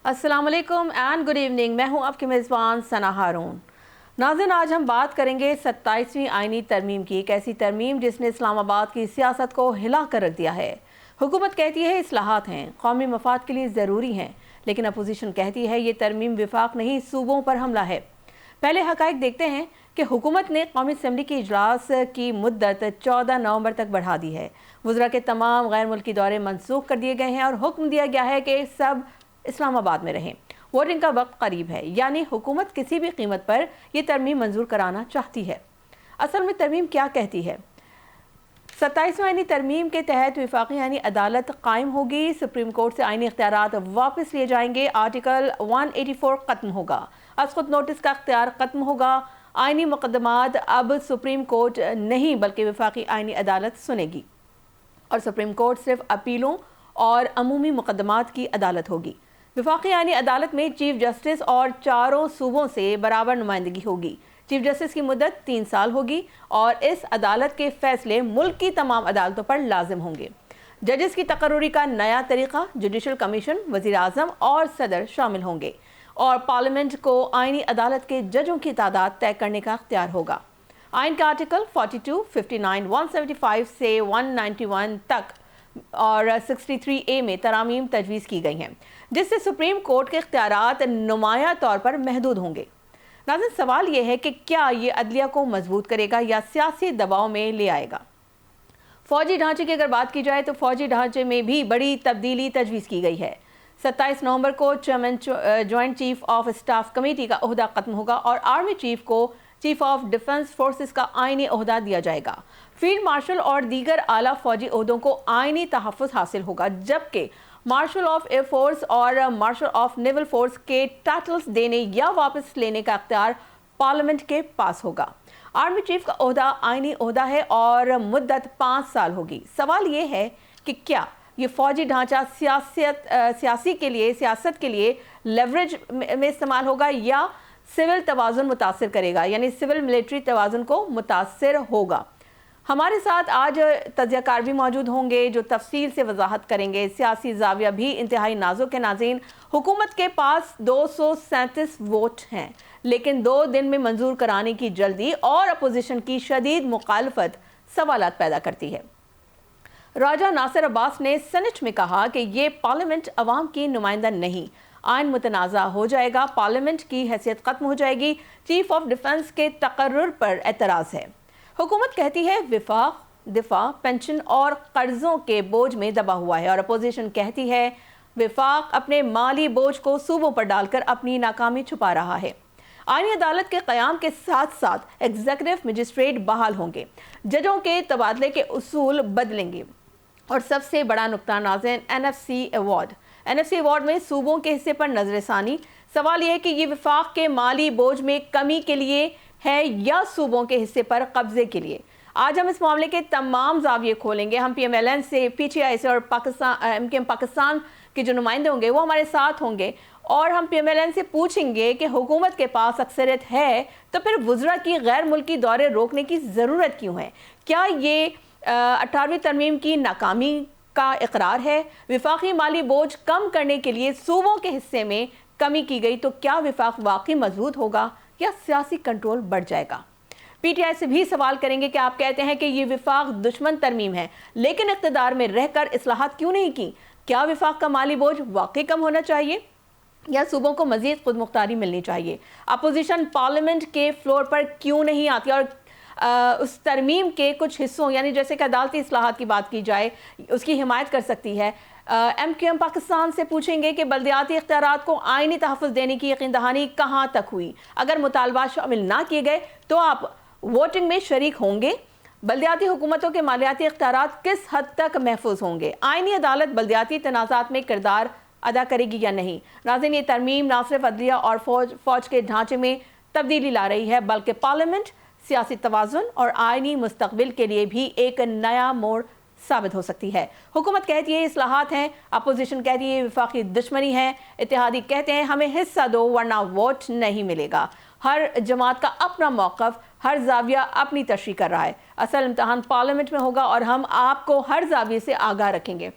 अस्सलाम वालेकुम and good evening. मैं हूं आपकी मेज़बान सना हारून। नाज़रीन, आज हम बात करेंगे 27वीं आईनी तरमीम की। एक ऐसी तरमीम जिसने इस्लामाबाद की सियासत को हिला कर रख दिया है। हुकूमत कहती है इस्लाहात हैं, कौमी मफाद के लिए ज़रूरी हैं, लेकिन अपोजिशन कहती है ये तरमीम विफाक नहीं, सूबों पर हमला है। पहले हक़ाइक़ देखते हैं कि हुकूमत ने कौमी असम्बली के इजलास की मुद्दत 14 नवंबर तक बढ़ा दी है। वज़रा के तमाम गैर मुल्की दौरे मनसूख कर दिए गए हैं और हुक्म दिया गया है कि सब इस्लामाबाद में रहें। वोटिंग का वक्त करीब है, यानी हुकूमत किसी भी कीमत पर यह तरमीम मंजूर कराना चाहती है। असल में तरमीम क्या कहती है? 27वीं आईनी तरमीम के तहत वफाकी आईनी अदालत कायम होगी। सुप्रीम कोर्ट से आईनी इख्तियारात वापस लिए जाएंगे। आर्टिकल 184 खत्म होगा। अस्खुद नोटिस का इख्तियार खत्म होगा। आईनी मुकदमात अब सुप्रीम कोर्ट नहीं बल्कि वफाकी आईनी अदालत सुनेगी और सुप्रीम कोर्ट सिर्फ अपीलों और अमूमी मुकदमात की अदालत होगी। वफाकी आईनी अदालत में चीफ जस्टिस और चारों सूबों से बराबर नुमाइंदगी होगी। चीफ जस्टिस की मुद्दत 3 साल होगी और इस अदालत के फैसले मुल्क की तमाम अदालतों पर लाजिम होंगे। जजेस की तकर्रुरी का नया तरीका, जुडिशल कमीशन, वज़ीर आज़म और सदर शामिल होंगे और पार्लियामेंट को आईनी अदालत के जजों की तादाद तय करने का इख्तियार होगा। आइन का आर्टिकल 42, 59, 175 से 191 तक और 63A में तरामीम तजवीज़ की गई हैं, जिससे सुप्रीम कोर्ट के इख्तियारात नुमाया तौर पर महदूद होंगे। नाज़रीन, सवाल यह है कि क्या ये अदलिया को मजबूत करेगा या सियासी दबाव में ले आएगा? फौजी ढांचे की अगर बात की जाए तो फौजी ढांचे में भी बड़ी तब्दीली तजवीज़ की गई है। 27 नवंबर को chairman joint chief of staff committee का ओहदा खत्म होगा और आर्मी चीफ को चीफ ऑफ डिफेंस फोर्सेस का आईनी ओहदा दिया जाएगा। फील्ड मार्शल और दीगर आला फौजी ओहदों को आईनी तहफ़्फ़ुज़ हासिल होगा, जबकि मार्शल ऑफ एयर फोर्स और मार्शल ऑफ नेवल फोर्स के टाइटल्स देने या वापस लेने का इख्तियार पार्लियामेंट के पास होगा। आर्मी चीफ का ओहदा आईनी ओहदा है और मुद्दत 5 साल होगी। सवाल ये है कि क्या ये फौजी ढांचा सियासत के लिए लेवरेज में इस्तेमाल होगा या सिविल तवाज़ुन मुतासिर करेगा, यानी सिविल मिलिट्री तवाज़ुन को मुतासिर होगा। हमारे साथ आज तज्ज़ियाकार भी मौजूद होंगे जो तफसील से वजाहत करेंगे। सियासी जाविया भी इंतहाई नाजुक है। नाज़रीन, हुकूमत के पास 237 वोट हैं, लेकिन 2 दिन में मंजूर कराने की जल्दी और अपोजिशन की शदीद मुखालफत सवालात पैदा करती है। राजा नासिर अब्बास ने सेनेट में कहा कि ये पार्लियामेंट अवाम की नुमाइंदा नहीं, आइन मुतनाज़ा हो जाएगा, पार्लियामेंट की हैसियत खत्म हो जाएगी। चीफ ऑफ डिफेंस के तकर्रुर पर एतराज़ है। हुकूमत कहती है विफाक दिफा, पेंशन और कर्जों के बोझ में दबा हुआ है और अपोजिशन कहती है विफाक अपने माली बोझ को सूबों पर डालकर अपनी नाकामी छुपा रहा है। आईनी अदालत के क़याम के साथ साथ एग्जीक्यूटिव मजिस्ट्रेट बहाल होंगे, जजों के तबादले के उसूल बदलेंगे और सबसे बड़ा नुकता नाज़रीन NFC अवार्ड में सूबों के हिस्से पर नजरसानी। सवाल यह है कि ये विफाक के माली बोझ में कमी के लिए है या सूबों के हिस्से पर कब्जे के लिए। आज हम इस मामले के तमाम जाविये खोलेंगे। हम PMLN से, PTI से और MKM पाकिस्तान के जो नुमाइंदे होंगे वो हमारे साथ होंगे और हम PMLN से पूछेंगे कि हुकूमत के पास अक्सरियत है तो फिर वज़रा की गैर मुल्की दौरे रोकने की ज़रूरत क्यों है? क्या ये 18वीं तरमीम की नाकामी का इकरार है? विफाकी माली बोझ कम करने के लिए सूबों के हिस्से में कमी की गई तो क्या विफाक वाकई मजबूत होगा या सियासी कंट्रोल बढ़ जाएगा? PTI से भी सवाल करेंगे कि आप कहते हैं कि ये विफाक दुश्मन तरमीम है, लेकिन इक़्तिदार में रहकर इस्लाहात क्यों नहीं की? क्या विफाक का माली बोझ वाकई कम होना चाहिए या सूबों को मजीद खुद मुख्तारी मिलनी चाहिए? अपोजिशन पार्लियामेंट के फ्लोर पर क्यों नहीं आती और उस तरमीम के कुछ हिस्सों, यानी जैसे कि अदालती इस्लाहात की बात की जाए, उसकी हिमायत कर सकती है? MQM पाकिस्तान से पूछेंगे कि बल्दियाती इख्तियारात को आईनी तहफ़्फ़ुज़ देने की यकीन दहानी कहाँ तक हुई? अगर मुतालबात शामिल ना किए गए तो आप वोटिंग में शरीक होंगे? बल्दियाती हुकूमतों के मालियाती इख्तियारात किस हद तक महफूज होंगे? आईनी अदालत बल्दियाती तनाज़ात में किरदार अदा करेगी या नहीं? नाज़रीन, ये तरमीम ना सिर्फ अदलिया और फौज के ढांचे में तब्दीली ला रही है बल्कि पार्लियामेंट, सियासी तवाज़ुन और आईनी मुस्तक़बिल के लिए भी एक नया मोड़ साबित हो सकती है। हुकूमत कहती है इस्लाहात हैं, अपोजिशन कहती है विफाकी दुश्मनी है, इत्तेहादी कहते हैं हमें हिस्सा दो वरना वोट नहीं मिलेगा। हर जमात का अपना मौक़िफ़, हर जाविया अपनी तशरीह कर रहा है। असल इम्तहान पार्लियामेंट में होगा और हम आपको हर जाविये से आगाह रखेंगे।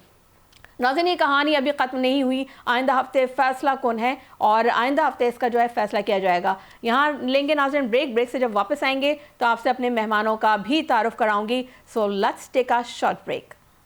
ناظرین یہ کہانی ابھی ختم نہیں ہوئی، آئندہ ہفتے فیصلہ کن ہے اور آئندہ ہفتے اس کا جو ہے فیصلہ کیا جائے گا. یہاں لیں گے ناظرین بریک سے جب واپس آئیں گے تو آپ سے اپنے مہمانوں کا بھی تعارف کراؤں گی. So let's take a short break.